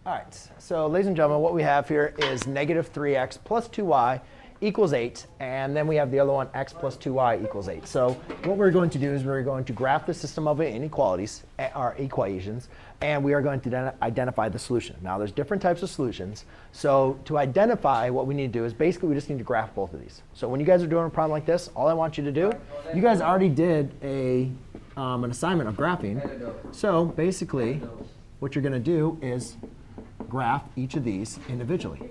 All right, so ladies and gentlemen, what we have here is negative 3x plus 2y equals 8. And then we have the other one, x plus 2y equals 8. So what we're going to do is we're going to graph the system of inequalities, or equations, and we are going to identify the solution. Now, there's different types of solutions. So to identify, what we need to do is basically we just need to graph both of these. So when you guys are doing a problem like this, all I want you to do, you guys already did an assignment of graphing. So basically, what you're going to do is graph each of these individually.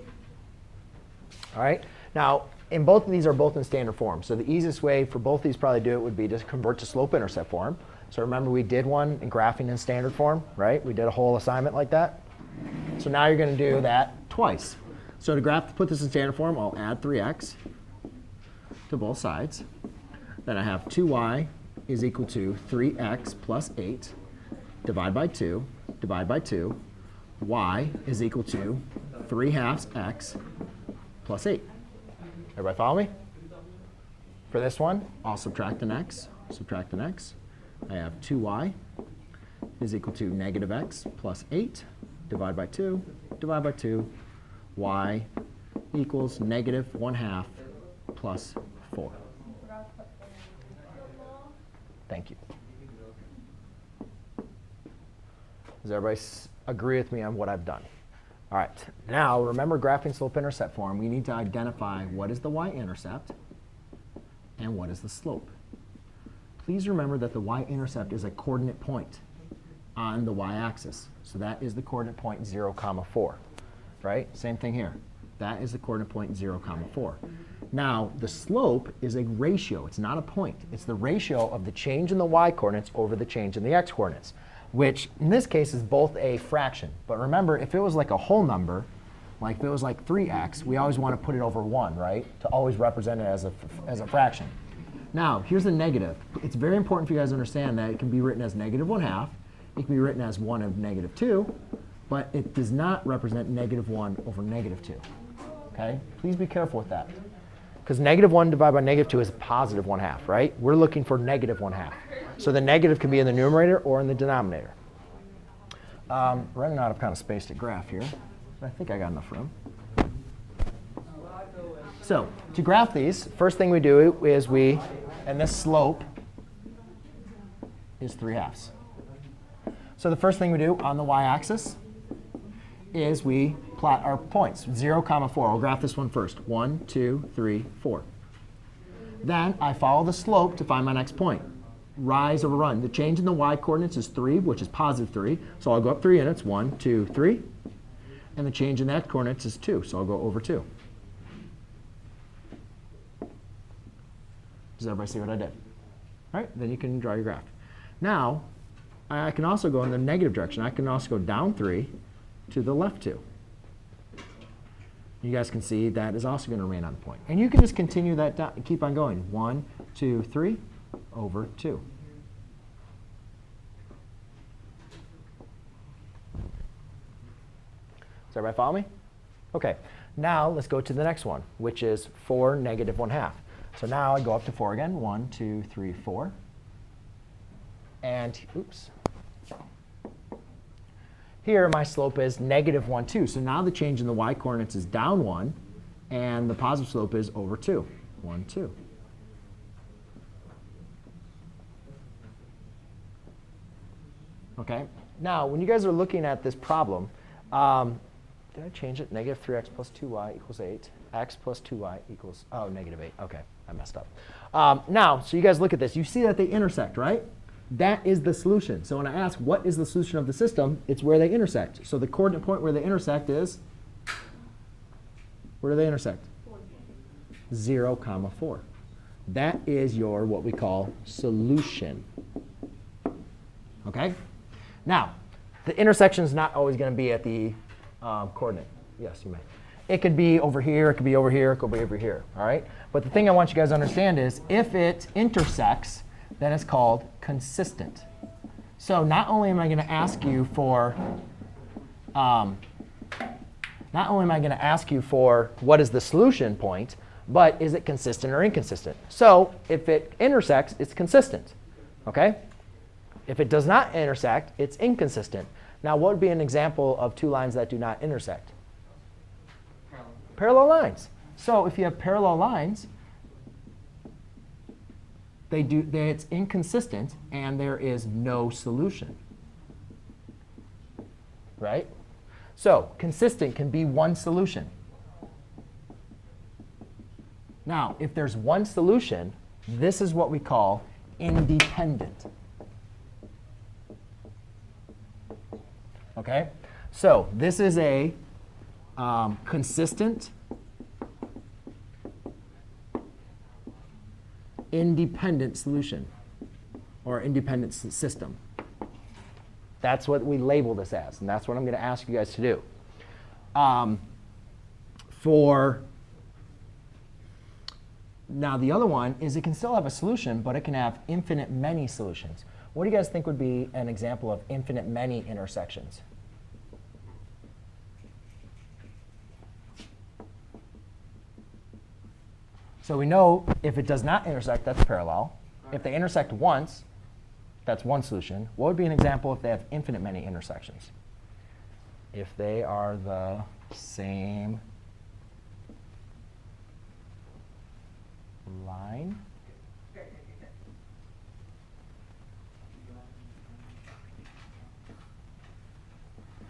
All right. Now, in both of these are both in standard form. So the easiest way for both of these probably do it would be to convert to slope-intercept form. So remember, we did one in graphing in standard form, right? We did a whole assignment like that. So now you're going to do that twice. So to put this in standard form, I'll add 3x to both sides. Then I have 2y is equal to 3x plus 8, divide by 2, divide by 2. Y is equal to 3/2 x plus 8. Everybody follow me? For this one, I'll subtract an x, subtract an x. I have 2y is equal to negative x plus 8, divide by 2, divide by 2. Y equals negative 1/2 plus 4. Thank you. Does everybody agree with me on what I've done? All right. Now, remember, graphing slope-intercept form, we need to identify what is the y-intercept and what is the slope. Please remember that the y-intercept is a coordinate point on the y-axis. So that is the coordinate point 0, 4. Right? Same thing here. That is the coordinate point 0, 4. Now, the slope is a ratio. It's not a point. It's the ratio of the change in the y-coordinates over the change in the x-coordinates, which in this case is both a fraction. But remember, if it was like a whole number, like if it was like 3x, we always want to put it over 1, right? To always represent it as a fraction. Now, here's the negative. It's very important for you guys to understand that it can be written as negative 1/2. It can be written as 1 of negative 2. But it does not represent negative 1 over negative 2. Okay? Please be careful with that. Because negative 1 divided by negative 2 is positive 1/2, right? We're looking for negative 1/2. So the negative can be in the numerator or in the denominator. Running out of kind of space to graph here. But I think I got enough room. So to graph these, first thing we do is and this slope is 3/2. So the first thing we do on the y-axis is we plot our points, 0, 4. I'll graph this one first. 1, 2, 3, 4. Then I follow the slope to find my next point. Rise over run. The change in the y-coordinates is 3, which is positive 3. So I'll go up 3 units. 1, 2, 3. And the change in the x-coordinates is 2. So I'll go over 2. Does everybody see what I did? All right, then you can draw your graph. Now, I can also go in the negative direction. I can also go down 3 to the left 2. You guys can see that is also going to remain on the point. And you can just continue that down, keep on going. 1, 2, 3, over 2. Does everybody follow me? OK. Now let's go to the next one, which is 4, negative 1/2. So now I go up to 4 again. 1, 2, 3, 4. And oops. Here, my slope is negative 1, 2. So now the change in the y-coordinates is down 1. And the positive slope is over 2. 1, 2. OK. Now, when you guys are looking at this problem, did I change it? Negative 3x plus 2y equals 8. X plus 2y equals, oh, negative 8. OK, I messed up. Now, so you guys look at this. You see that they intersect, right? That is the solution. So when I ask what is the solution of the system, it's where they intersect. So the coordinate point where they intersect is, where do they intersect? 0, 4. That is your what we call solution. OK? Now, the intersection is not always going to be at the coordinate. Yes, you may. It could be over here. It could be over here. It could be over here. All right? But the thing I want you guys to understand is if it intersects, then it's called consistent. So not only am I going to ask you for what is the solution point, but is it consistent or inconsistent? So if it intersects, it's consistent. OK? If it does not intersect, it's inconsistent. Now, what would be an example of two lines that do not intersect? Parallel lines. So if you have parallel lines, it's inconsistent, and there is no solution. Right? So consistent can be one solution. Now, if there's one solution, this is what we call independent. OK? So this is a consistent, independent solution, or independent system. That's what we label this as, and that's what I'm going to ask you guys to do. Now, the other one is it can still have a solution, but it can have infinite many solutions. What do you guys think would be an example of infinite many intersections? So we know if it does not intersect, that's parallel. If they intersect once, that's one solution. What would be an example if they have infinite many intersections? If they are the same line.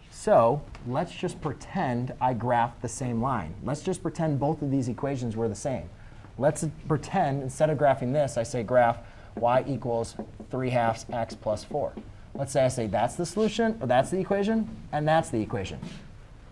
So let's just pretend I graphed the same line. Let's just pretend both of these equations were the same. Let's pretend, instead of graphing this, I say graph y equals 3/2 x plus 4. Let's say I say that's the solution, or that's the equation, and that's the equation.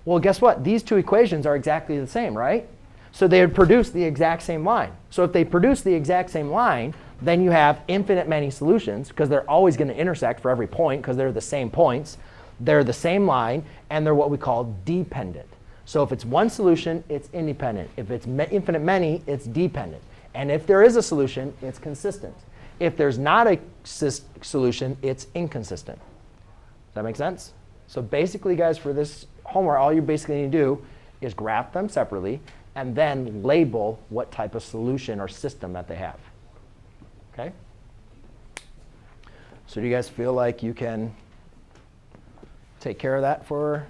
Well, guess what? These two equations are exactly the same, right? So they would produce the exact same line. So if they produce the exact same line, then you have infinite many solutions, because they're always going to intersect for every point, because they're the same points. They're the same line, and they're what we call dependent. So if it's one solution, it's independent. If it's infinite many, it's dependent. And if there is a solution, it's consistent. If there's not a solution, it's inconsistent. Does that make sense? So basically, guys, for this homework, all you basically need to do is graph them separately and then label what type of solution or system that they have. OK? So do you guys feel like you can take care of that for